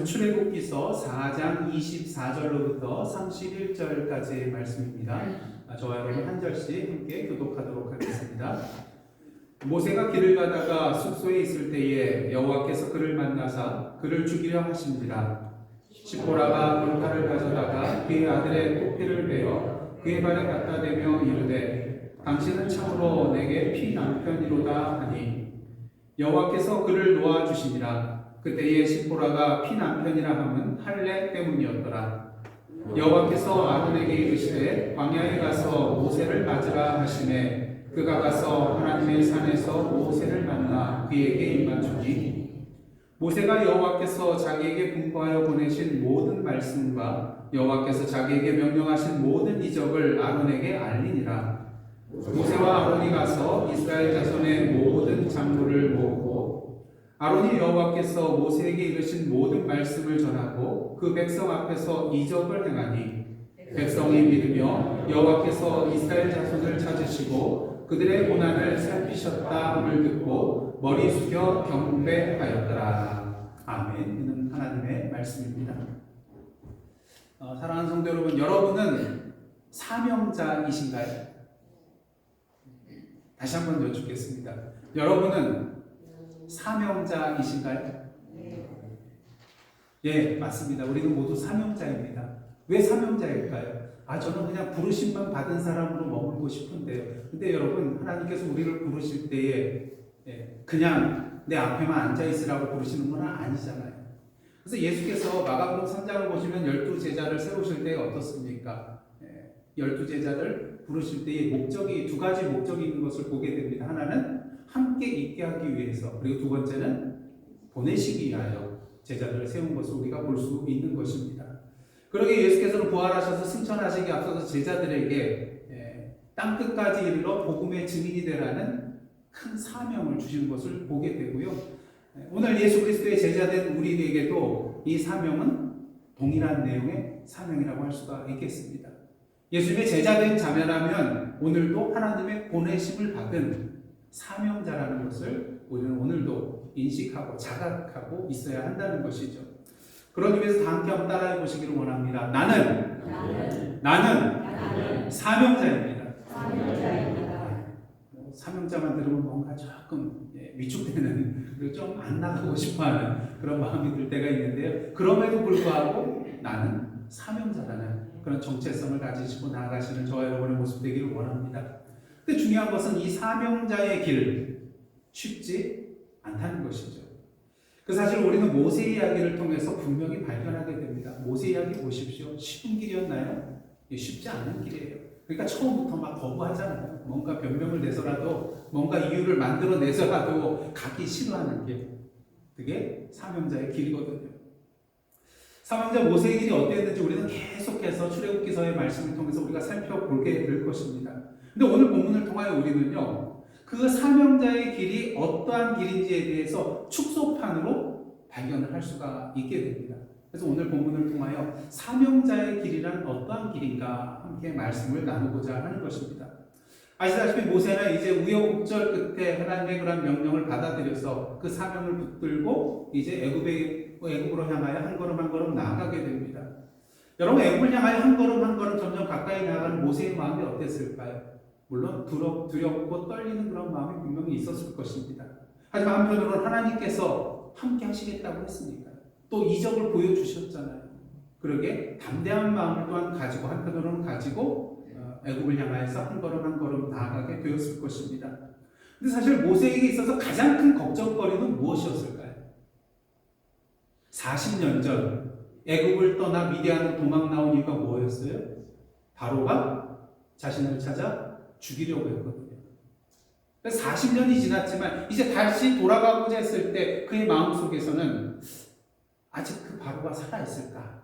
출애굽기서 4장 24절로부터 31절까지의 말씀입니다. 저와 여러분 한 절씩 함께 교독하도록 하겠습니다. 모세가 길을 가다가 숙소에 있을 때에 여호와께서 그를 만나사 그를 죽이려 하신지라. 시보라가 돌칼을 가져다가 그의 아들의 토피를 베어 그의 발에 갖다 대며 이르되 당신은 참으로 내게 피 남편이로다 하니 여호와께서 그를 놓아 주시니라. 그때에 시포라가 피 남편이라 함은 할례 때문이었더라. 여호와께서 아론에게 이르시되 광야에 가서 모세를 맞으라 하시매 그가 가서 하나님의 산에서 모세를 만나 그에게 임하주니 모세가 여호와께서 자기에게 분부하여 보내신 모든 말씀과 여호와께서 자기에게 명령하신 모든 이적을 아론에게 알리니라. 모세와 아론이 가서 이스라엘 자손의 모든 장로를 모으고 아론이 여호와께서 모세에게 이르신 모든 말씀을 전하고 그 백성 앞에서 이적을 행하니 백성이 믿으며 여호와께서 이스라엘 자손을 찾으시고 그들의 고난을 살피셨다 함을 듣고 머리 숙여 경배하였더라. 아멘. 이는 하나님의 말씀입니다. 사랑하는 성도 여러분, 여러분은 사명자이신가요? 다시 한번 여쭙겠습니다. 여러분은 사명자이신가요? 예, 맞습니다. 우리는 모두 사명자입니다. 왜 사명자일까요? 저는 그냥 부르심만 받은 사람으로 머물고 싶은데요. 근데 여러분, 하나님께서 우리를 부르실 때에 그냥 내 앞에만 앉아있으라고 부르시는 건 아니잖아요. 그래서 예수께서 마가복음 3장을 보시면 12제자를 세우실 때 어떻습니까? 12제자를 부르실 때의 목적이 두 가지 목적이 있는 것을 보게 됩니다. 하나는 함께 있게 하기 위해서, 그리고 두 번째는 보내시기 위하여 제자들을 세운 것을 우리가 볼 수 있는 것입니다. 그러게 예수께서는 부활하셔서 승천하시기 앞서서 제자들에게 땅끝까지 이르러 복음의 증인이 되라는 큰 사명을 주시는 것을 보게 되고요. 오늘 예수 그리스도의 제자된 우리에게도 이 사명은 동일한 내용의 사명이라고 할 수가 있겠습니다. 예수님의 제자된 자매라면 오늘도 하나님의 보내심을 받은 사명자라는 것을 우리는 오늘도 인식하고 자각하고 있어야 한다는 것이죠. 그런 의미에서 다 함께 한번 따라해 보시기를 원합니다. 나는 사명자입니다. 사명자만 들으면 뭔가 조금 위축되는, 그리고 좀 안 나가고 싶어하는 그런 마음이 들 때가 있는데요. 그럼에도 불구하고 나는 사명자라는 그런 정체성을 가지시고 나아가시는 저와 여러분의 모습 되기를 원합니다. 근데 중요한 것은 이 사명자의 길 쉽지 않다는 것이죠. 그 사실 우리는 모세 이야기를 통해서 분명히 발견하게 됩니다. 모세 이야기 보십시오. 쉬운 길이었나요? 쉽지 않은 길이에요. 그러니까 처음부터 막 거부하잖아요. 뭔가 변명을 내서라도, 뭔가 이유를 만들어내서라도 가기 싫어하는 길. 그게 사명자의 길이거든요. 사명자 모세의 길이 어땠는지 우리는 계속해서 출애굽기서의 말씀을 통해서 우리가 살펴보게 될 것입니다. 근데 오늘 본문을 통하여 우리는요, 그 사명자의 길이 어떠한 길인지에 대해서 축소판으로 발견을 할 수가 있게 됩니다. 그래서 오늘 본문을 통하여 사명자의 길이란 어떠한 길인가 함께 말씀을 나누고자 하는 것입니다. 아시다시피 모세는 이제 우여곡절 끝에 하나님의 그런 명령을 받아들여서 그 사명을 붙들고 이제 애굽으로 향하여 한 걸음 한 걸음 나아가게 됩니다. 여러분, 애굽을 향하여 한 걸음 한 걸음 점점 가까이 나아가는 모세의 마음이 어땠을까요? 물론 두렵고 떨리는 그런 마음이 분명히 있었을 것입니다. 하지만 한편으로는 하나님께서 함께 하시겠다고 했으니까 또 이적을 보여주셨잖아요. 그러게 담대한 마음을 또한 가지고 한편으로는 가지고 애굽을 향하여서 한 걸음 한 걸음 나아가게 되었을 것입니다. 근데 사실 모세에게 있어서 가장 큰 걱정거리는 무엇이었을까요? 40년 전 애굽을 떠나 미디안으로 도망 나온 이유가 뭐였어요? 바로가 자신을 찾아 죽이려고 했거든요. 40년이 지났지만 이제 다시 돌아가고자 했을 때 그의 마음속에서는 아직 그 바로가 살아있을까?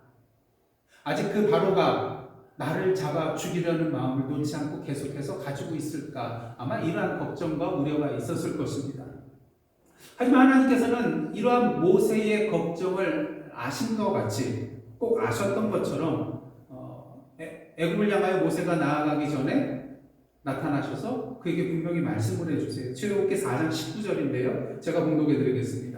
아직 그 바로가 나를 잡아 죽이려는 마음을 놓지 않고 계속해서 가지고 있을까? 아마 이러한 걱정과 우려가 있었을 것입니다. 하지만 하나님께서는 이러한 모세의 걱정을 아신 것 같이, 꼭 아셨던 것처럼 애굽을 향하여 모세가 나아가기 전에 나타나셔서 그에게 분명히 말씀을 해주세요. 출애굽기 4장 19절인데요. 제가 봉독해 드리겠습니다.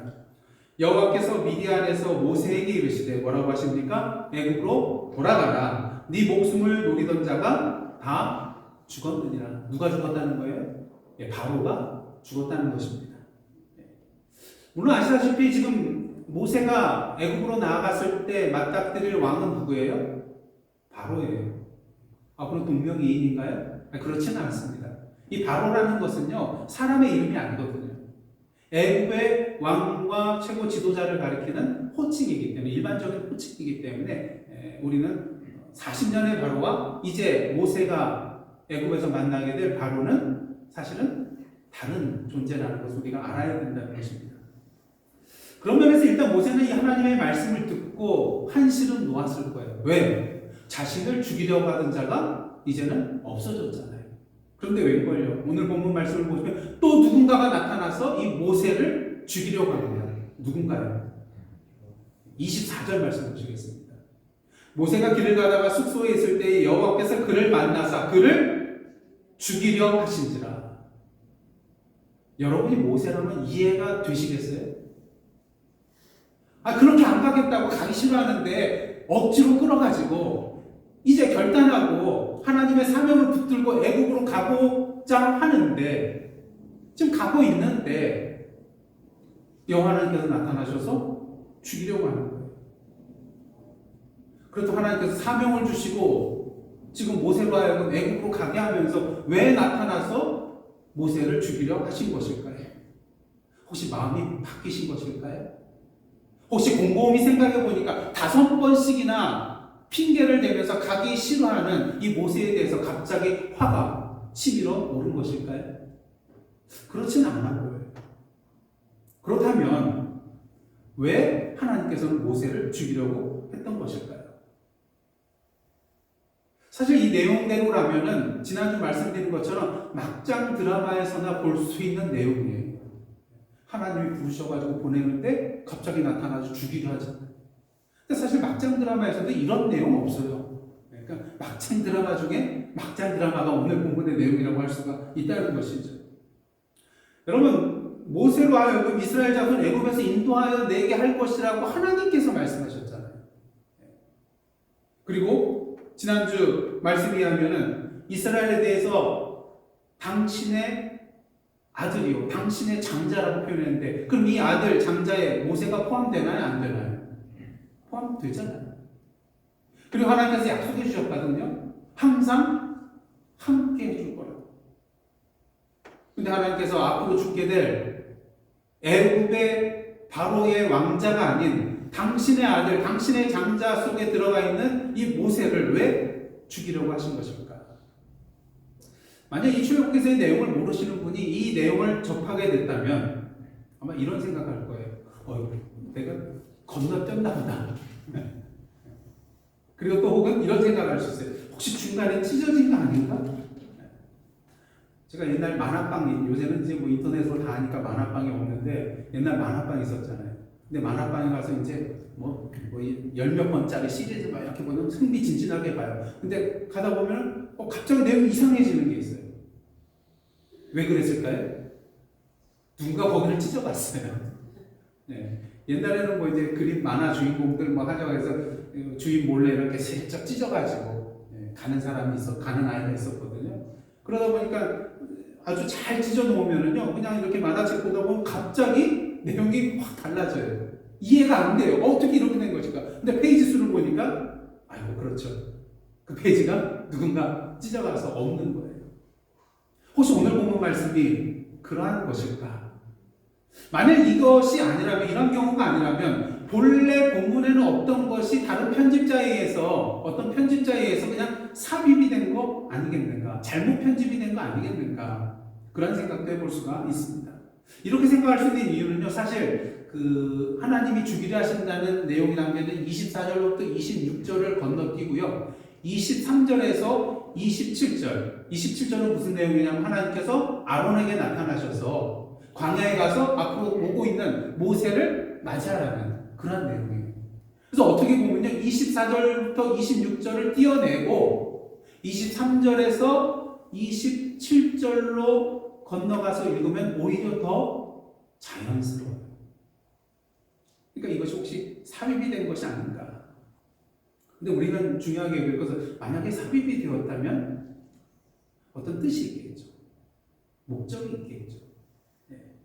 여호와께서 미디안에서 모세에게 이르시되 뭐라고 하십니까? 애굽으로 돌아가라. 네 목숨을 노리던 자가 다 죽었느니라. 누가 죽었다는 거예요? 바로가 죽었다는 것입니다. 물론 아시다시피 지금 모세가 애굽으로 나아갔을 때 맞닥뜨릴 왕은 누구예요? 바로예요. 그럼 동명이인인가요? 그렇지는 않습니다. 이 바로라는 것은요, 사람의 이름이 아니거든요. 애굽의 왕과 최고 지도자를 가리키는 호칭이기 때문에, 일반적인 호칭이기 때문에 우리는 40년의 바로와 이제 모세가 애굽에서 만나게 될 바로는 사실은 다른 존재라는 것을 우리가 알아야 된다는 것입니다. 그런 면에서 일단 모세는 이 하나님의 말씀을 듣고 한시름 놓았을 거예요. 왜? 자신을 죽이려고 하던 자가 이제는 없어졌잖아요. 그런데 웬걸요? 오늘 본문 말씀을 보시면 또 누군가가 나타나서 이 모세를 죽이려고 합니다. 누군가요? 24절 말씀 보시겠습니다. 모세가 길을 가다가 숙소에 있을 때에 여호와께서 그를 만나사 그를 죽이려 하신지라. 여러분이 모세라면 이해가 되시겠어요? 그렇게 안 가겠다고 가기 싫어하는데 억지로 끌어가지고 이제 결단하고 하나님의 사명을 붙들고 애국으로 가고자 하는데, 지금 가고 있는데 여호와 하나님께서 나타나셔서 죽이려고 하는 거예요. 그렇다고 하나님께서 사명을 주시고 지금 모세로 하여금 애국으로 가게 하면서 왜 나타나서 모세를 죽이려 하신 것일까요? 혹시 마음이 바뀌신 것일까요? 혹시 곰곰이 생각해 보니까 5번씩이나 핑계를 대면서 가기 싫어하는 이 모세에 대해서 갑자기 화가 치밀어 오른 것일까요? 그렇지는 않아 보여요. 그렇다면 왜 하나님께서는 모세를 죽이려고 했던 것일까요? 사실 이 내용대로라면은 지난주 말씀드린 것처럼 막장 드라마에서나 볼 수 있는 내용이에요. 하나님이 부르셔가지고 보내는데 갑자기 나타나서 죽이려 하잖아요. 근데 사실 막장 드라마에서도 이런 내용 없어요. 그러니까 막장 드라마 중에 막장 드라마가 오늘 본문의 내용이라고 할 수가 있다는 것이죠. 여러분, 모세로 하여금 이스라엘 자손 애굽에서 인도하여 내게 할 것이라고 하나님께서 말씀하셨잖아요. 그리고 지난주 말씀에 의하면은 이스라엘에 대해서 당신의 아들이요, 당신의 장자라고 표현했는데, 그럼 이 아들, 장자에 모세가 포함되나요? 안 되나요? 포함되잖아요. 그리고 하나님께서 약속해 주셨거든요. 항상 함께 해줄 거라고. 근데 하나님께서 앞으로 죽게 될 애굽의 바로의 왕자가 아닌 당신의 아들, 당신의 장자 속에 들어가 있는 이 모세를 왜 죽이려고 하신 것입니까? 만약 이 출애굽기서의 내용을 모르시는 분이 이 내용을 접하게 됐다면 아마 이런 생각할 거예요. 내가 건너뛰었나 보다. 그리고 또 혹은 이런 생각할 수 있어요. 혹시 중간에 찢어진 거 아닌가? 제가 옛날 만화방이, 요새는 이제 뭐 인터넷으로 다 하니까 만화방이 없는데 옛날 만화방이 있었잖아요. 근데 만화방에 가서 이제 뭐 10몇 번짜리 시리즈 막 이렇게 보면 흥미진진하게 봐요. 근데 가다 보면 갑자기 내용이 이상해지는 게 있어요. 왜 그랬을까요? 누군가 거기를 찢어봤어요. 네. 옛날에는 뭐 이제 그림 만화 주인공들 뭐 하자고 해서 주인 몰래 이렇게 슬쩍 찢어가지고 가는 사람이 가는 아이가 있었거든요. 그러다 보니까 아주 잘 찢어 놓으면은요, 그냥 이렇게 만화책 보다 보면 갑자기 내용이 확 달라져요. 이해가 안 돼요. 어떻게 이렇게 된 것일까? 근데 페이지 수를 보니까, 아이고, 그렇죠. 그 페이지가 누군가 찢어가서 없는 거예요. 혹시 오늘 본문 말씀이 그러한 것일까? 만약 이것이 아니라면, 이런 경우가 아니라면, 본래 본문에는 없던 것이 다른 편집자에 의해서, 어떤 편집자에 의해서 그냥 삽입이 된 거 아니겠는가? 잘못 편집이 된 거 아니겠는가? 그런 생각도 해볼 수가 있습니다. 이렇게 생각할 수 있는 이유는요, 사실, 하나님이 죽이려 하신다는 내용이 담겨있는 24절부터 26절을 건너뛰고요. 23절에서 27절. 27절은 무슨 내용이냐면 하나님께서 아론에게 나타나셔서 광야에 가서 앞으로 오고 있는 모세를 맞이하라는 그런 내용이에요. 그래서 어떻게 보면요, 24절부터 26절을 띄어내고 23절에서 27절로 건너가서 읽으면 오히려 더 자연스러워요. 그러니까 이것이 혹시 삽입이 된 것이 아닌가. 근데 우리는 중요하게 여길 것은 만약에 삽입이 되었다면 어떤 뜻이 있겠죠. 목적이 있겠죠. 네.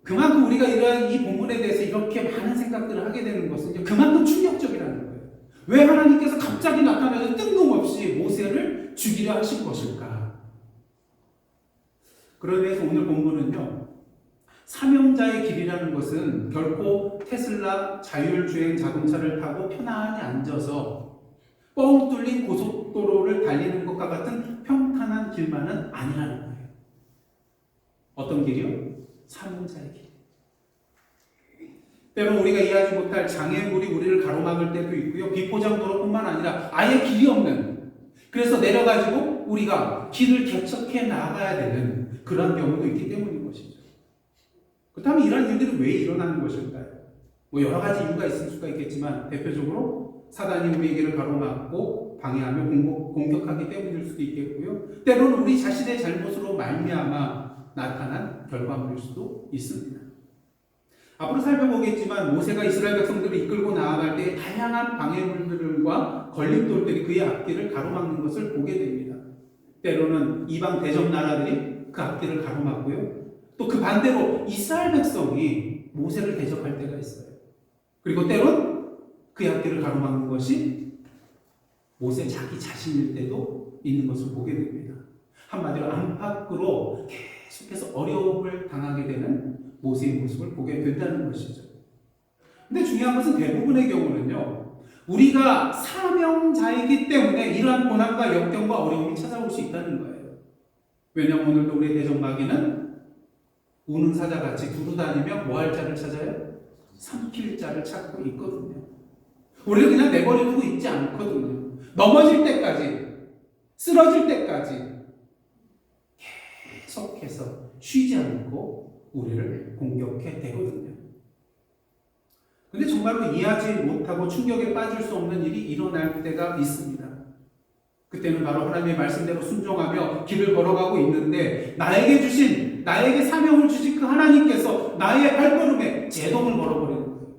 그만큼 우리가 이러한 이 본문에 대해서 이렇게 많은 생각들을 하게 되는 것은 그만큼 충격적이라는 거예요. 왜 하나님께서 갑자기 나타나서 뜬금없이 모세를 죽이려 하신 것일까? 그러기 위해서 오늘 본문은요, 사명자의 길이라는 것은 결코 테슬라 자율주행 자동차를 타고 편안히 앉아서 뻥 뚫린 고속도로를 달리는 것과 같은 평탄한 길만은 아니라는 거예요. 어떤 길이요? 사명자의 길. 때론 우리가 이해하지 못할 장애물이 우리를 가로막을 때도 있고요. 비포장도로뿐만 아니라 아예 길이 없는, 그래서 내려가지고 우리가 길을 개척해 나가야 되는 그런 경우도 있기 때문인 것이죠. 그렇다면 이런 일들이 왜 일어나는 것일까요? 뭐 여러 가지 이유가 있을 수가 있겠지만 대표적으로 사단이 우리의 길을 가로막고 방해하며 공격하기 때문일 수도 있겠고요. 때로는 우리 자신의 잘못으로 말미암아 나타난 결과물일 수도 있습니다. 앞으로 살펴보겠지만 모세가 이스라엘 백성들을 이끌고 나아갈 때 다양한 방해물들과 걸림돌들이 그의 앞길을 가로막는 것을 보게 됩니다. 때로는 이방 대적 나라들이 그 앞길을 가로막고요. 또 그 반대로 이스라엘 백성이 모세를 대적할 때가 있어요. 그리고 때론 그의 앞길을 가로막는 것이 모세 자기 자신일 때도 있는 것을 보게 됩니다. 한마디로 안팎으로 계속해서 어려움을 당하게 되는 모세의 모습을 보게 된다는 것이죠. 근데 중요한 것은 대부분의 경우는요, 우리가 사명자이기 때문에 이러한 고난과 역경과 어려움이 찾아올 수 있다는 거예요. 왜냐하면 오늘도 우리의 대적마귀는 우는 사자같이 두루다니며 뭐 할 자를 찾아요? 삼킬 자를 찾고 있거든요. 우리를 그냥 내버려두고 있지 않거든요. 넘어질 때까지, 쓰러질 때까지 계속해서 쉬지 않고 우리를 공격해 대거든요. 근데 정말로 이해하지 못하고 충격에 빠질 수 없는 일이 일어날 때가 있습니다. 그때는 바로 하나님의 말씀대로 순종하며 길을 걸어가고 있는데 나에게 사명을 주신 그 하나님께서 나의 발걸음에 제동을 걸어버리는 거예요.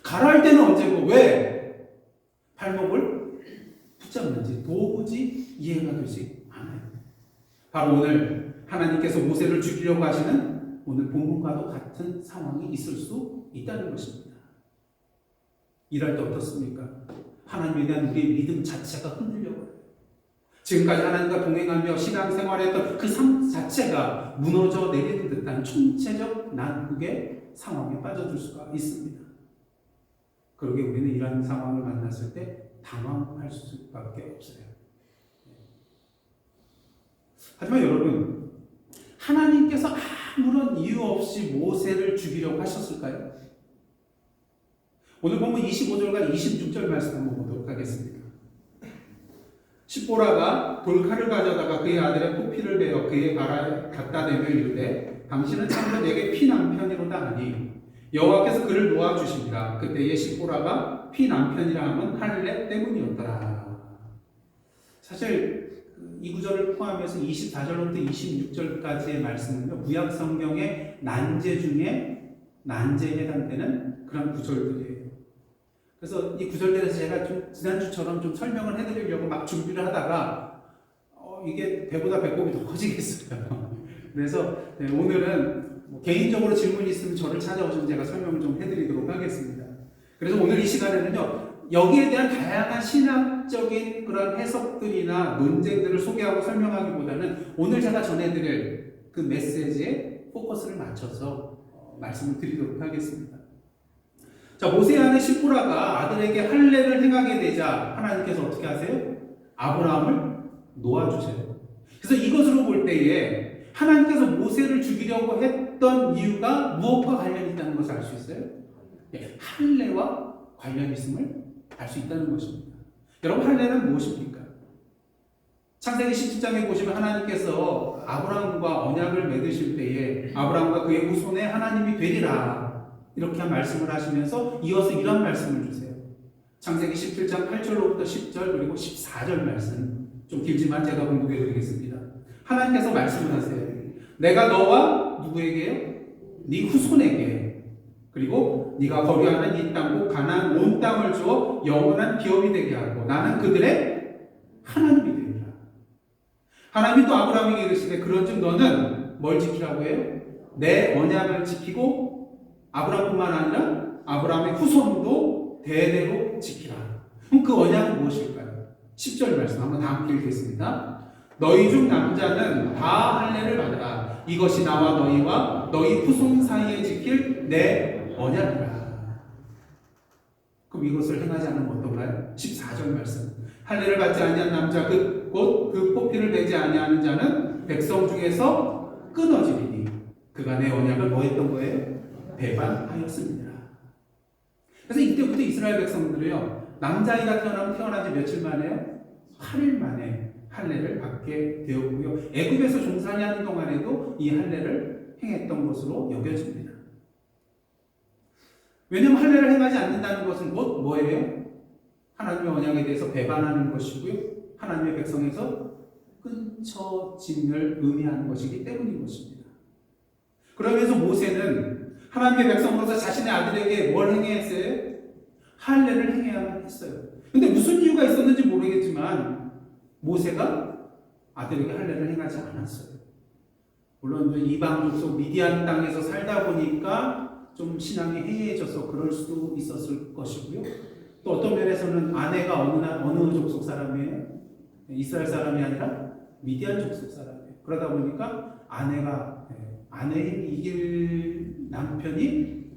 가라 할 때는 언제고 왜 발목을 붙잡는지 도무지 이해가 되지 않아요. 바로 오늘 하나님께서 모세를 죽이려고 하시는 오늘 본문과도 같은 상황이 있을 수 있다는 것입니다. 이럴 때 어떻습니까? 하나님에 대한 우리의 믿음 자체가 흔들려버려요. 지금까지 하나님과 동행하며 신앙생활했던 그 삶 자체가 무너져 내리는 듯한 총체적 난국의 상황에 빠져들 수가 있습니다. 그러게 우리는 이런 상황을 만났을 때 당황할 수밖에 없어요. 하지만 여러분, 하나님께서 아무런 이유 없이 모세를 죽이려고 하셨을까요? 오늘 보면 25절과 26절 말씀 한번 보도록 하겠습니다. 십보라가 돌칼을 가져다가 그의 아들의 포피를 베어 그의 발에 갖다 대며 이르되 당신은 참으로 내게 피남편이로다 하니 여호와께서 그를 놓아주시니라. 그때의 십보라가 피남편이라 함은 할례 때문이었더라. 사실 이 구절을 포함해서 24절부터 26절까지의 말씀은요, 구약 성경의 난제 중에 난제에 해당되는 그런 구절들이에요. 그래서 이 구절에 대해서 제가 좀 지난주처럼 좀 설명을 해드리려고 막 준비를 하다가 이게 배보다 배꼽이 더 커지겠어요. 그래서 오늘은 개인적으로 질문이 있으면 저를 찾아오시면 제가 설명을 좀 해드리도록 하겠습니다. 그래서 오늘 이 시간에는요, 여기에 대한 다양한 신학적인 그런 해석들이나 논쟁들을 소개하고 설명하기보다는 오늘 제가 전해드릴 그 메시지에 포커스를 맞춰서 말씀을 드리도록 하겠습니다. 자, 모세의 아내 십보라가 아들에게 할례를 행하게 되자 하나님께서 어떻게 하세요? 아브라함을 놓아주세요. 그래서 이것으로 볼 때에 하나님께서 모세를 죽이려고 했던 이유가 무엇과 관련이 있다는 것을 알 수 있어요? 네, 할례와 관련이 있음을 알 수 있다는 것입니다. 여러분, 할례는 무엇입니까? 창세기 17장에 보시면 하나님께서 아브라함과 언약을 맺으실 때에 아브라함과 그의 후손에 하나님이 되리라 이렇게 말씀을 하시면서 이어서 이런 말씀을 주세요. 창세기 17장 8절로부터 10절 그리고 14절 말씀, 좀 길지만 제가 공부해 드리겠습니다. 하나님께서 말씀을 하세요. 내가 너와 누구에게요? 네 후손에게, 그리고 네가 거류하는 이 땅 곧 가나안 온 땅을 주어 영원한 기업이 되게 하고 나는 그들의 하나님이 되리라. 하나님이 또 아브라함에게 이르시되 그런즉 너는 뭘 지키라고 해요? 내 언약을 지키고 아브라함뿐만 아니라 아브라함의 후손도 대대로 지키라. 그럼 그 언약은 무엇일까요? 10절 말씀 한번 다 함께 읽겠습니다. 너희 중 남자는 다 할례를 받으라. 이것이 나와 너희와 너희 후손 사이에 지킬 내 언약이라. 그럼 이것을 행하지 않으면 어떤가요? 14절 말씀. 할례를 받지 아니한 남자 곧 그 포피를 베지 아니하는 자는 백성 중에서 끊어지리니 그가 내 언약을 뭐 했던 거예요? 배반하였습니다. 그래서 이때부터 이스라엘 백성들이요, 남자아이가 태어난 지 며칠 만에요? 8일 만에 할례를 받게 되었고요. 애굽에서 종살이하는 동안에도 이 할례를 행했던 것으로 여겨집니다. 왜냐하면 할례를 행하지 않는다는 것은 곧 뭐예요? 하나님의 언약에 대해서 배반하는 것이고요. 하나님의 백성에서 끊쳐짐을 의미하는 것이기 때문인 것입니다. 그러면서 모세는 하나님의 백성으로서 자신의 아들에게 뭘 행해야 했어요? 할례를 행해야만 했어요. 근데 무슨 이유가 있었는지 모르겠지만 모세가 아들에게 할례를 행하지 않았어요. 물론 이방 족속 미디안 땅에서 살다 보니까 좀 신앙이 해이해져서 그럴 수도 있었을 것이고요. 또 어떤 면에서는 아내가 어느 족속 사람이에요? 이스라엘 사람이 아니라 미디안 족속 사람이에요. 그러다 보니까 아내에게 이길 남편이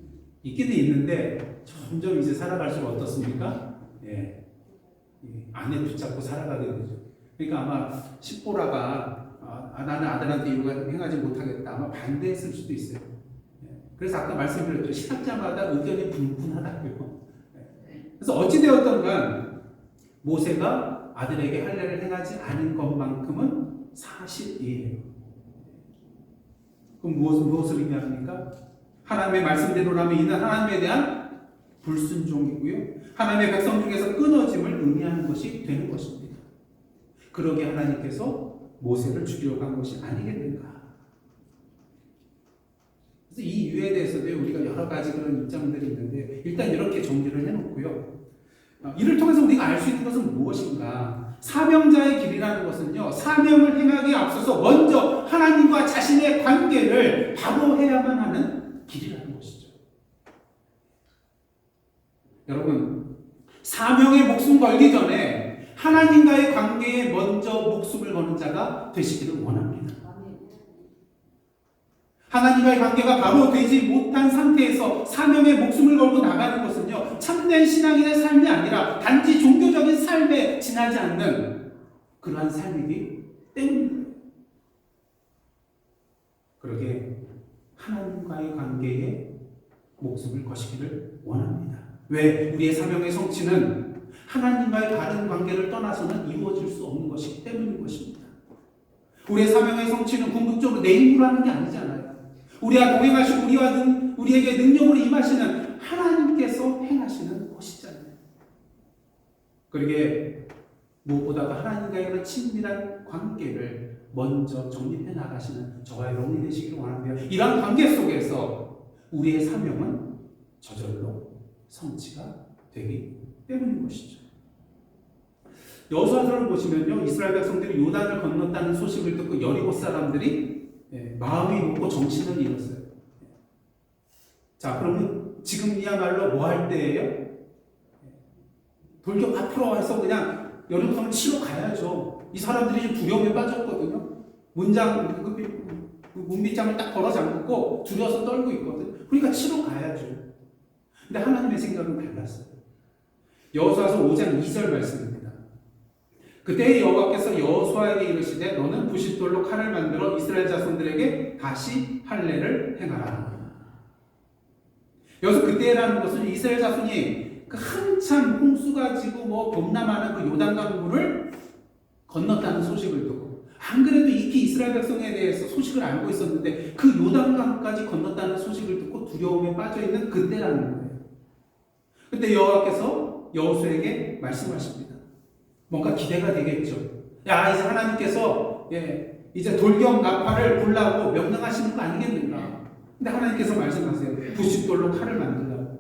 있기는 있는데 점점 이제 살아갈수록 어떻습니까? 예, 아내 붙잡고 살아가게 되죠. 그러니까 아마 십보라가 나는 아들한테 이거 행하지 못하겠다 아마 반대했을 수도 있어요. 예, 그래서 아까 말씀드렸죠. 신학자마다 의견이 분분하다고요. 예, 그래서 어찌되었던 간 모세가 아들에게 할례를 행하지 않은 것만큼은 사실이에요. 그럼 무엇을 의미합니까? 하나님의 말씀대로라면 이는 하나님에 대한 불순종이고요. 하나님의 백성 중에서 끊어짐을 의미하는 것이 되는 것입니다. 그러기에 하나님께서 모세를 죽이려고 한 것이 아니겠는가. 그래서 이 이유에 대해서도 우리가 여러 가지 그런 입장들이 있는데 일단 이렇게 정리를 해놓고요. 이를 통해서 우리가 알 수 있는 것은 무엇인가? 사명자의 길이라는 것은요, 사명을 행하기에 앞서서 먼저 하나님과 자신의 관계를 바로 해야만 하는 길이라는 것이죠. 여러분, 사명에 목숨 걸기 전에 하나님과의 관계에 먼저 목숨을 거는 자가 되시기를 원합니다. 하나님과의 관계가 바로 되지 못한 상태에서 사명에 목숨을 걸고 나가는 것은요, 참된 신앙인의 삶이 아니라 단지 종교적인 삶에 지나지 않는 그러한 삶이기 때문입니다. 그러게 하나님과의 관계에 목숨을 거시기를 원합니다. 왜? 우리의 사명의 성취는 하나님과의 다른 관계를 떠나서는 이루어질 수 없는 것이기 때문인 것입니다. 우리의 사명의 성취는 궁극적으로 내 힘으로 하는 게 아니잖아요. 우리와 동행하시고 우리에게 능력으로 임하시는 하나님께서 행하시는 것이잖아요. 그러게 무엇보다도 하나님과의 친밀한 관계를 먼저 정립해 나가시는 저와 여러분이 되시기를 원합니다. 이러한 관계 속에서 우리의 사명은 저절로 성취가 되기 때문인 것이죠. 여호수아서를 보시면요, 이스라엘 백성들이 요단을 건넜다는 소식을 듣고 여리고 사람들이 마음이 먹고 정신을 잃었어요. 자, 그러면 지금이야말로 뭐 할 때예요? 돌격 앞으로 와서 그냥 여리고성을 치러 가야죠. 이 사람들이 좀 두려움에 빠졌거든요. 문빗장을 딱 걸어 잠그고 두려워서 떨고 있거든. 그러니까 치러 가야죠. 근데 하나님의 생각은 달랐어요. 여호수아서 5장 2절 말씀입니다. 그때 여호와께서 여호수아에게 이르시되 너는 부싯돌로 칼을 만들어 이스라엘 자손들에게 다시 할례를 행하라. 여기서 그때라는 것은 이스라엘 자손이 그 한참 홍수가 지고 범람하는 그 요단강물을 건넜다는 소식을 듣고, 안 그래도 익히 이스라엘 백성에 대해서 소식을 알고 있었는데 그 요단강까지 건넜다는 소식을 듣고 두려움에 빠져있는 그때라는 거예요. 그때 여호와께서 여호수아에게 말씀하십니다. 뭔가 기대가 되겠죠. 야, 이제 하나님께서 이제 돌격 나팔을 불라고 명령하시는 거 아니겠는가? 근데 하나님께서 말씀하세요. 부싯돌로 칼을 만들라고.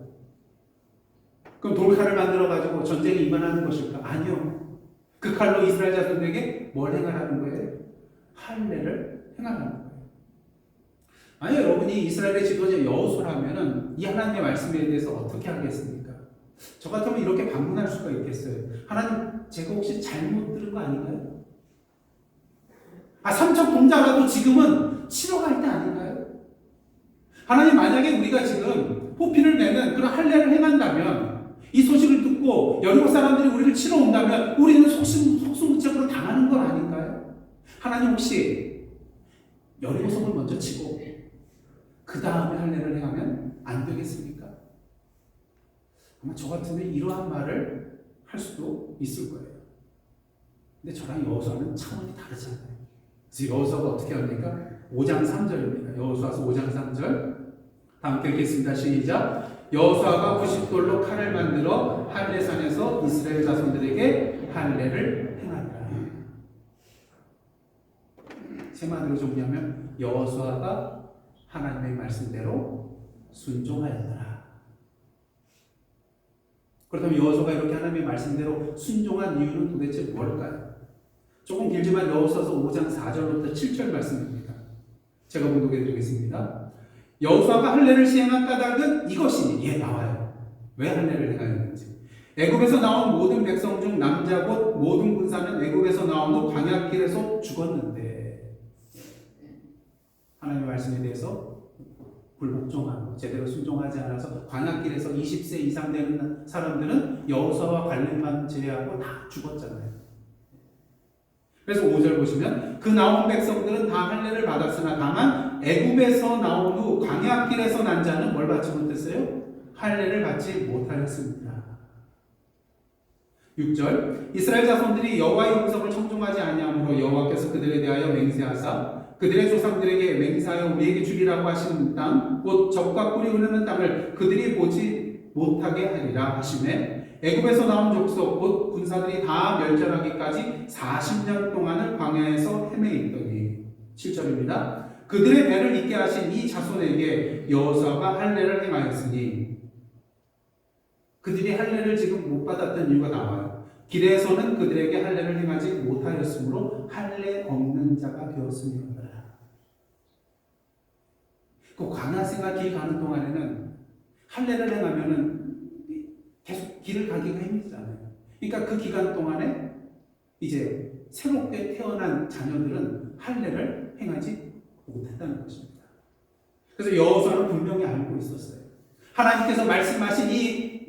그럼 돌칼을 만들어가지고 전쟁에 임하는 것일까? 아니요. 그 칼로 이스라엘 자손들에게 뭘 행하라는 거예요? 할례를 행하라는 거예요. 아니, 여러분이 이스라엘의 지도자 여호수아라면은 이 하나님의 말씀에 대해서 어떻게 하겠습니까? 저 같으면 이렇게 반문할 수가 있겠어요. 하나님, 제가 혹시 잘못 들은 거 아닌가요? 삼척 동자라도 지금은 치러 갈 때 아닌가요? 하나님 만약에 우리가 지금 포피를 내는 그런 할례를 행한다면 이 소식을 듣고 여리고 사람들이 우리를 치러 온다면 우리는 속수무책으로 당하는 건 아닌가요? 하나님 혹시 여리고 성을 먼저 치고 그 다음에 할례를 행하면 안 되겠습니까? 아마 저 같으면 이러한 말을 할 수도 있을 거예요. 근데 저랑 여호수아는 차원이 다르잖아요. 그래서 여호수아가 어떻게 합니까? 5장 3절입니다. 여호수아서 5장 3절 다 함께 읽겠습니다. 시작. 여호수아가 90돌로 칼을 만들어 할례산에서 이스라엘 자손들에게 할례를 행하니라. 제 말로 정리하면 여호수아가 하나님의 말씀대로 순종하였더라. 그렇다면 여호수아가 이렇게 하나님의 말씀대로 순종한 이유는 도대체 뭘까요? 조금 길지만 여호수아서 5장 4절부터 7절 말씀입니다. 제가 봉독해 드리겠습니다. 여호수아가 할례를 시행한 까닭은 이것이니 나와요. 왜 할례를 행하였는지. 애굽에서 나온 모든 백성 중 남자 곧 모든 군사는 애굽에서 나온 후 광야길에서 죽었는데 하나님의 말씀에 대해서 불복종하고 제대로 순종하지 않아서 광야길에서 20세 이상 되는 사람들은 여호수아와 갈렙만 제외하고 다 죽었잖아요. 그래서 5절 보시면 그 나온 백성들은 다 할례를 받았으나 다만 애굽에서 나온 후 광야길에서 난 자는 뭘 받지 못했어요? 할례를 받지 못하였습니다. 6절 이스라엘 자손들이 여호와의 음성을 청종하지 아니하므로 여호와께서 그들에 대하여 맹세하사 그들의 조상들에게 맹세하여 우리에게 주리라고 하신 땅 곧 젖과 꿀이 흐르는 땅을 그들이 보지 못하게 하리라 하시매 애굽에서 나온 족속 곧 군사들이 다 멸절하기까지 40년 동안을 광야에서 헤매 있더니 7절입니다. 그들의 배를 잇게 하신 이 자손에게 여호수아가 할례를 행하였으니 그들이 할례를 지금 못 받았던 이유가 나와요. 길에서는 그들에게 할례를 행하지 못하였으므로 할례 없는 자가 되었음이로다. 그 광야 생활 길 가는 동안에는 할례를 행하면은 계속 길을 가기가 힘들잖아요. 그러니까 그 기간 동안에 이제 새롭게 태어난 자녀들은 할례를 행하지 못했다는 것입니다. 그래서 여호수아는 분명히 알고 있었어요. 하나님께서 말씀하신 이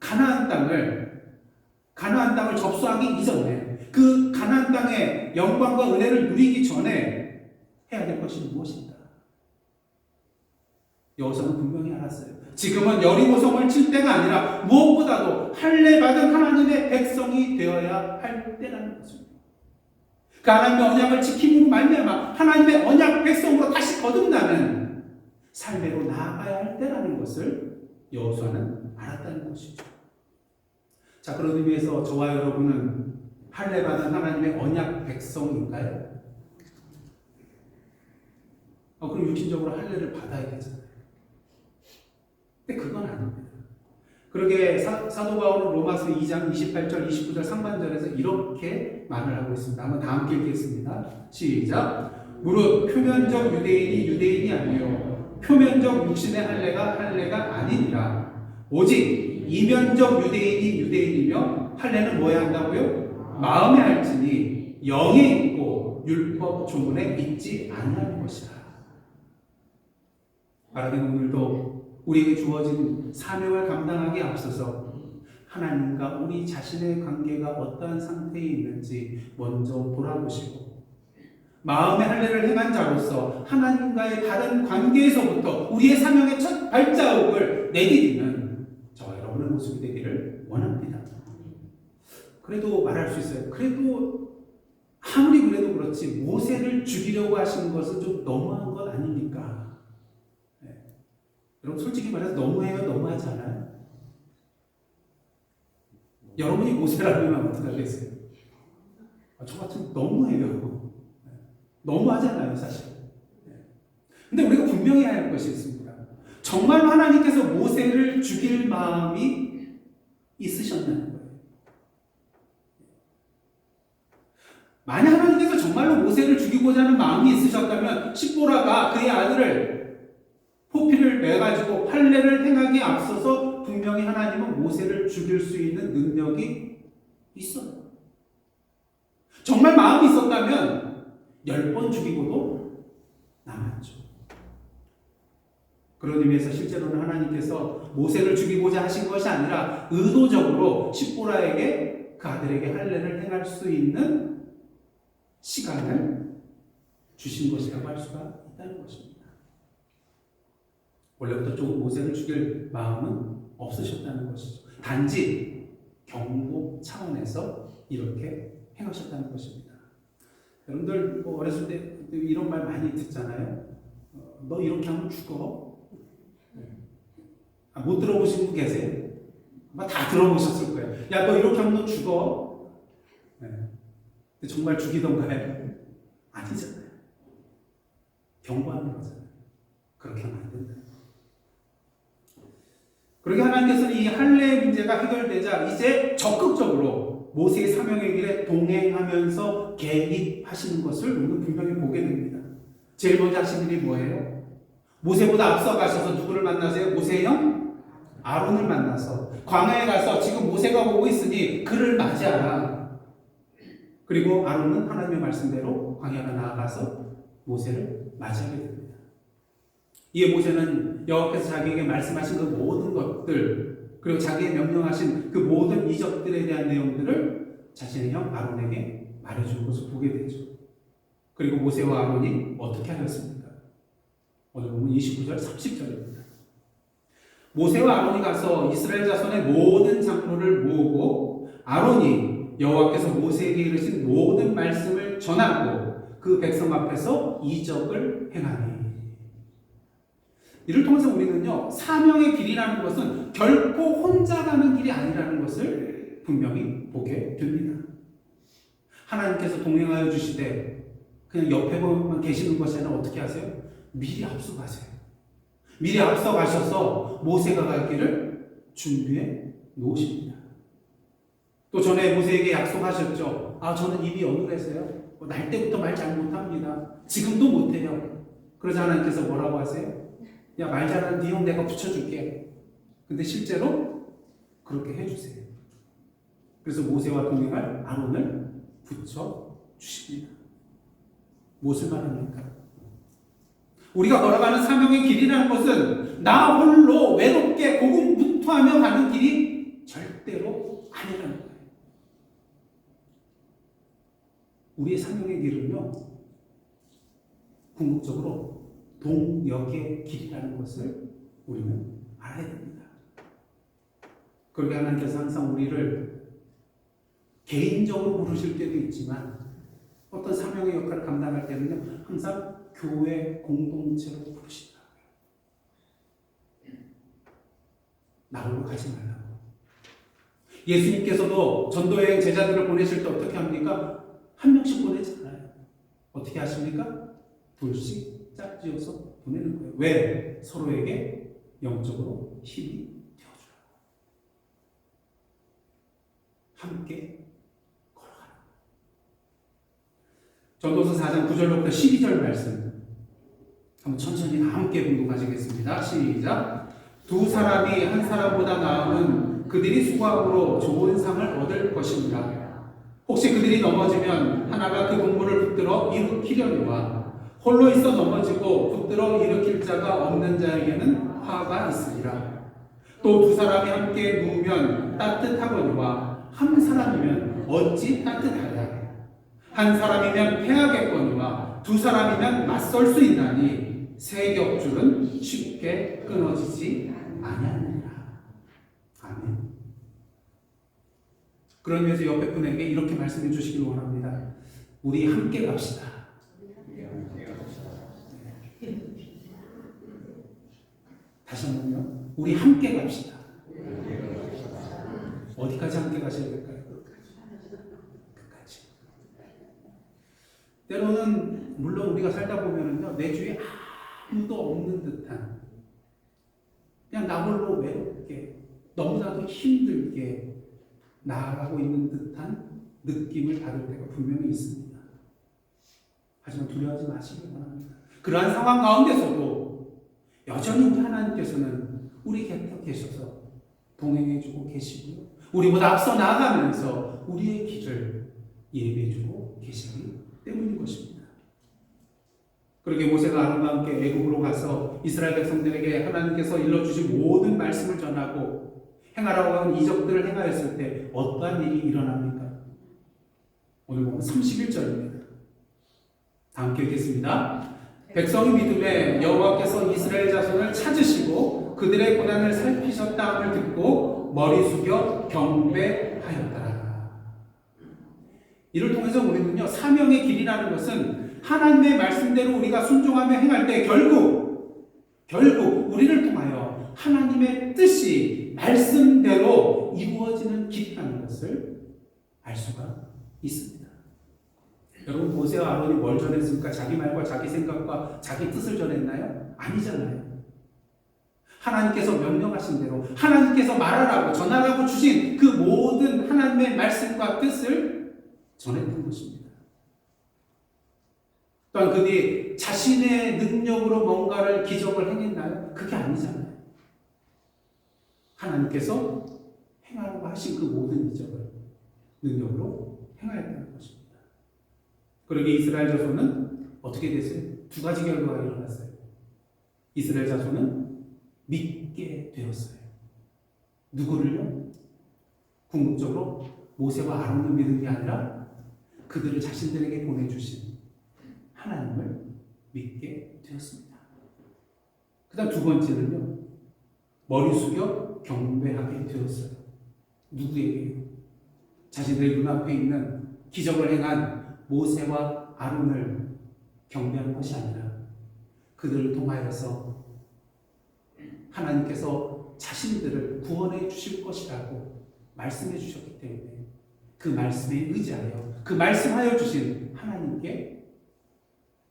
가나안 땅을 접수하기 이전에 그 가나안 땅의 영광과 은혜를 누리기 전에 해야 될 것이 무엇인가? 여호수아는 분명히 알았어요. 지금은 여리고성을 칠 때가 아니라 무엇보다도 할례 받은 하나님의 백성이 되어야 할 때라는 것입니다. 그 하나님의 언약을 지킴으로 말미암아 하나님의 언약 백성으로 다시 거듭나는 삶으로 나아가야 할 때라는 것을 여호수아는 알았다는 것이죠. 자, 그런 의미에서 저와 여러분은 할례 받은 하나님의 언약 백성인가요? 그럼 육신적으로 할례를 받아야 되잖아요. 근데 그건 아닙니다. 그러게 사도 바울은 로마서 2장 28절 29절 상반절에서 이렇게 말을 하고 있습니다. 한번 다 함께 읽겠습니다. 시작. 무릇 표면적 유대인이 유대인이 아니요 표면적 육신의 할례가 아니니라. 오직 이면적 유대인이 유대인이며 할례는 뭐야 한다고요? 마음에 할지니 영에 있고 율법 조문에 있지 아니하는 것이라. 바라는 오늘도 우리에게 주어진 사명을 감당하기에 앞서서 하나님과 우리 자신의 관계가 어떠한 상태에 있는지 먼저 돌아보시고 마음의 할례를 행한 자로서 하나님과의 다른 관계에서부터 우리의 사명의 첫 발자국을 내디디는 저와 여러분의 모습이 되기를 원합니다. 그래도 말할 수 있어요. 그래도 아무리 그래도 그렇지 모세를 죽이려고 하시는 것은 좀 너무한 것 아닙니까? 여러분 솔직히 말해서 너무해요? 너무하지 않아요? 여러분이 모세라면 어떡하겠어요? 저 같으면 너무해요. 너무하잖아요 사실. 근데 우리가 분명히 해야 할 것이 있습니다. 정말 하나님께서 모세를 죽일 마음이 있으셨냐는 거예요. 만약 하나님께서 정말로 모세를 죽이고자 하는 마음이 있으셨다면 십보라가 그의 아들을 포피를 매가지고 할례를 행하기에 앞서서 분명히 하나님은 모세를 죽일 수 있는 능력이 있어요. 정말 마음이 있었다면 10번 죽이고도 남았죠. 그런 의미에서 실제로는 하나님께서 모세를 죽이고자 하신 것이 아니라 의도적으로 십보라에게 그 아들에게 할례를 행할 수 있는 시간을 주신 것이라고 할 수가 있다는 것입니다. 원래부터 모세를 죽일 마음은 없으셨다는 것이죠. 단지 경고 차원에서 이렇게 행하셨다는 것입니다. 여러분들 어렸을 때 이런 말 많이 듣잖아요. 너 이렇게 하면 죽어. 못 들어보신 분 계세요? 아마 다 들어보셨을 거예요. 야, 너 이렇게 하면 너 죽어. 네. 근데 정말 죽이던가요? 아니잖아요. 경고하는 거잖아요. 그렇게 하면 안 된다. 그렇게 하나님께서는 이 할례 문제가 해결되자 이제 적극적으로 모세의 사명의 길에 동행하면서 개입하시는 것을 우리는 분명히 보게 됩니다. 제일 먼저 하신 일이 뭐예요? 모세보다 앞서 가셔서 누구를 만나세요? 모세의 형? 아론을 만나서 광야에 가서 지금 모세가 보고 있으니 그를 맞이하라. 그리고 아론은 하나님의 말씀대로 광야로 나아가서 모세를 맞이하게 됩니다. 이에 모세는 여호와께서 자기에게 말씀하신 그 모든 것들 그리고 자기의 명령하신 그 모든 이적들에 대한 내용들을 자신의 형 아론에게 말해주는 것을 보게 되죠. 그리고 모세와 아론이 어떻게 하였습니까? 오늘 보면 29절 30절입니다. 모세와 아론이 가서 이스라엘 자손의 모든 장로를 모으고 아론이 여호와께서 모세에게 이르신 모든 말씀을 전하고 그 백성 앞에서 이적을 행하니. 이를 통해서 우리는요, 사명의 길이라는 것은 결코 혼자 가는 길이 아니라는 것을 분명히 보게 됩니다. 하나님께서 동행하여 주시되 그냥 옆에만 계시는 것이 아니라 어떻게 하세요? 미리 앞서 가세요. 미리 앞서 가셔서 모세가 갈 길을 준비해 놓으십니다. 또 전에 모세에게 약속하셨죠. 저는 입이 어눌해서요. 날 때부터 말 잘 못합니다. 지금도 못해요. 그러자 하나님께서 뭐라고 하세요? 야, 말 잘하는 네 형 내가 붙여줄게. 근데 실제로 그렇게 해주세요. 그래서 모세와 동행할 아론을 붙여주십니다. 무엇을 말합니까? 우리가 걸어가는 사명의 길이라는 것은 나 홀로 외롭게 고군분투하며 가는 길이 절대로 아니라는 거예요. 우리의 사명의 길은요, 궁극적으로 동역의 길이라는 것을 우리는 알아야 됩니다. 그렇게 하나님께서 항상 우리를 개인적으로 부르실 때도 있지만 어떤 사명의 역할을 감당할 때는요, 항상 교회 공동체로 부르시더라고요. 나 홀로 가지 말라고. 예수님께서도 전도여행 제자들을 보내실 때 어떻게 합니까? 한 명씩 보내잖아요. 어떻게 하십니까? 둘씩 짝지어서 보내는 거예요. 왜? 서로에게 영적으로 힘이 되어주라고. 함께 걸어가는 거예요. 전도서 4장 9절부터 12절 말씀 한번 천천히 다 함께 공독하시겠습니다. 시작. 두 사람이 한 사람보다 나으면 그들이 수고함으로 좋은 상을 얻을 것입니다. 혹시 그들이 넘어지면 하나가 그 동물을 붙들어 일으키려니와 홀로 있어 넘어지고 붙들어 일으킬 자가 없는 자에게는 화가 있으리라. 또 두 사람이 함께 누우면 따뜻하거니와 한 사람이면 어찌 따뜻하랴. 한 사람이면 패하겠거니와 두 사람이면 맞설 수 있나니 새 격줄은 쉽게 끊어지지 아니하느니라. 아멘. 그런 의미에서 옆에 분에게 이렇게 말씀해 주시길 원합니다. 우리 함께 갑시다. 다시 한번요. 우리 함께 갑시다. 어디까지 함께 가셔야 될까요? 끝까지. 때로는 물론 우리가 살다 보면은요, 내 주위에 아무도 없는 듯한, 그냥 나 홀로 외롭게 너무나도 힘들게 나아가고 있는 듯한 느낌을 받을 때가 분명히 있습니다. 하지만 두려워하지 마시기 바랍니다. 그러한 상황 가운데서도 여전히 우리 하나님께서는 우리 곁에 계셔서 동행해주고 계시고요. 우리보다 앞서 나아가면서 우리의 길을 예비해주고 계시기 때문인 것입니다. 그러게 모세가 아론과 함께 애굽으로 가서 이스라엘 백성들에게 하나님께서 일러주신 모든 말씀을 전하고 행하라고 한 이적들을 행하였을 때 어떠한 일이 일어납니까? 오늘 보면 31절입니다. 다 함께 읽겠습니다. 백성이 믿음에 여호와께서 이스라엘 자손을 찾으시고 그들의 고난을 살피셨다함을 듣고 머리 숙여 경배하였더라. 이를 통해서 우리는요, 사명의 길이라는 것은 하나님의 말씀대로 우리가 순종하며 행할 때 결국 우리를 통하여 하나님의 뜻이 말씀대로 이루어지는 길이라는 것을 알 수가 있습니다. 여러분, 모세와 아론이 뭘 전했습니까? 자기 말과 자기 생각과 자기 뜻을 전했나요? 아니잖아요. 하나님께서 명령하신 대로 하나님께서 말하라고 전하라고 주신 그 모든 하나님의 말씀과 뜻을 전했던 것입니다. 또한 그들이 자신의 능력으로 뭔가를 기적을 행했나요? 그게 아니잖아요. 하나님께서 행하라고 하신 그 모든 기적을 능력으로 행하였다는 것입니다. 그러게 이스라엘 자손은 어떻게 됐어요? 두 가지 결과가 일어났어요. 이스라엘 자손은 믿게 되었어요. 누구를요? 궁극적으로 모세와 아론을 믿은 게 아니라 그들을 자신들에게 보내주신 하나님을 믿게 되었습니다. 그 다음 두 번째는요, 머리 숙여 경배하게 되었어요. 누구에게요? 자신들의 눈앞에 있는 기적을 행한 모세와 아론을 경배한 것이 아니라 그들을 통하여서 하나님께서 자신들을 구원해 주실 것이라고 말씀해 주셨기 때문에 그 말씀에 의지하여 그 말씀하여 주신 하나님께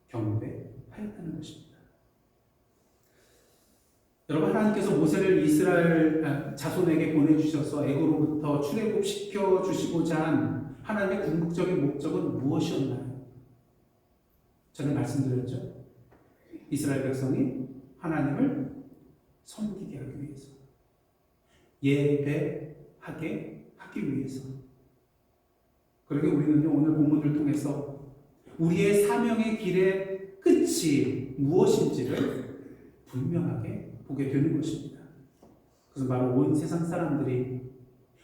경배하였다는 것입니다. 여러분, 하나님께서 모세를 이스라엘 자손에게 보내주셔서 애굽으로부터 출애굽시켜 주시고자 한 하나님의 궁극적인 목적은 무엇이었나요? 전에 말씀드렸죠. 이스라엘 백성이 하나님을 섬기게 하기 위해서, 예배하게 하기 위해서. 그러게 우리는요, 오늘 본문을 통해서 우리의 사명의 길의 끝이 무엇인지를 분명하게 보게 되는 것입니다. 그것은 바로 온 세상 사람들이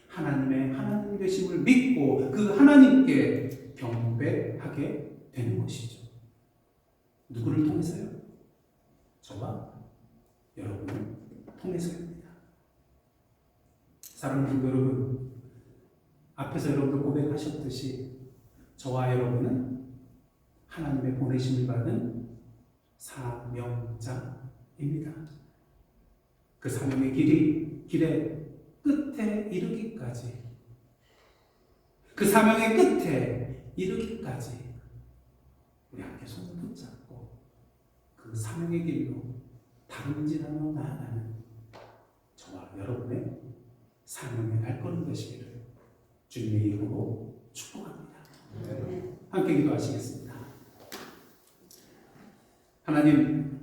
하나님의 하나님 되심을 믿고 그 하나님께 경배하게 되는 것이죠. 누구를 통해서요? 저와 여러분을 통해서입니다. 사랑하는 여러분, 앞에서 여러분들 고백하셨듯이 저와 여러분은 하나님의 보내심을 받은 사명자입니다. 그 사명의 길의 끝에 이르기까지, 그 사명의 끝에 이르기까지 우리 함께 손을 붙잡고 그 사명의 길로 다름질하며 나아가는 저와 여러분의 사명의 발걸음 되시기를 주님의 이름으로 축복합니다. 함께 기도하시겠습니다. 하나님,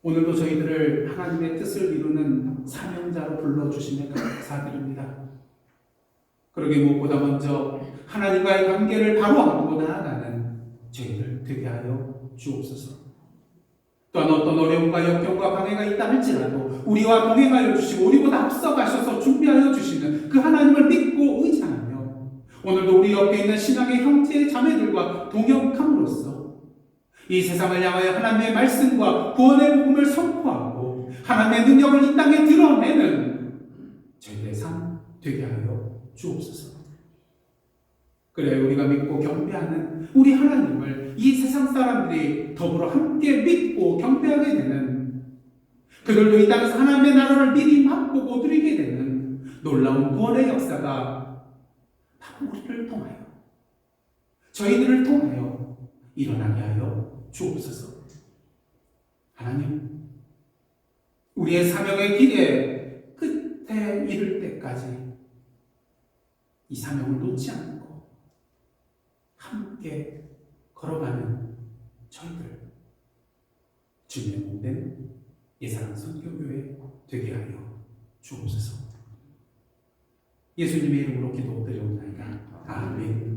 오늘도 저희들을 하나님의 뜻을 이루는 사명자로 불러주심에 감사드립니다. 그러게 무엇보다 먼저 하나님과의 관계를 바로하고 나아가는 저희들 되게 하여 주옵소서. 또한 어떤 어려움과 역경과 방해가 있다 할지라도 우리와 동행하여 주시고 우리보다 앞서가셔서 준비하여 주시는 그 하나님을 믿고 의지하며 오늘도 우리 옆에 있는 신앙의 형제의 자매들과 동역함으로써 이 세상을 향하여 하나님의 말씀과 구원의 복음을 선포하고 하나님의 능력을 이 땅에 드러내는 저희의 삶 되게 하여 주옵소서. 그래 우리가 믿고 경배하는 우리 하나님을 이 세상 사람들이 더불어 함께 믿고 경배하게 되는, 그들도 이 땅에서 하나님의 나라를 미리 맛보고 누리게 되는 놀라운 구원의 역사가 바로 우리를 통하여, 저희들을 통하여 일어나게 하여 주옵소서. 하나님, 우리의 사명의 길에 끝에 이를 때까지 이 사명을 놓지 않고 함께 걸어가는 저희들, 주님의 몸된 예사랑 선교교회 되게 하여 주옵소서. 예수님의 이름으로 기도드리옵나이다. 아멘.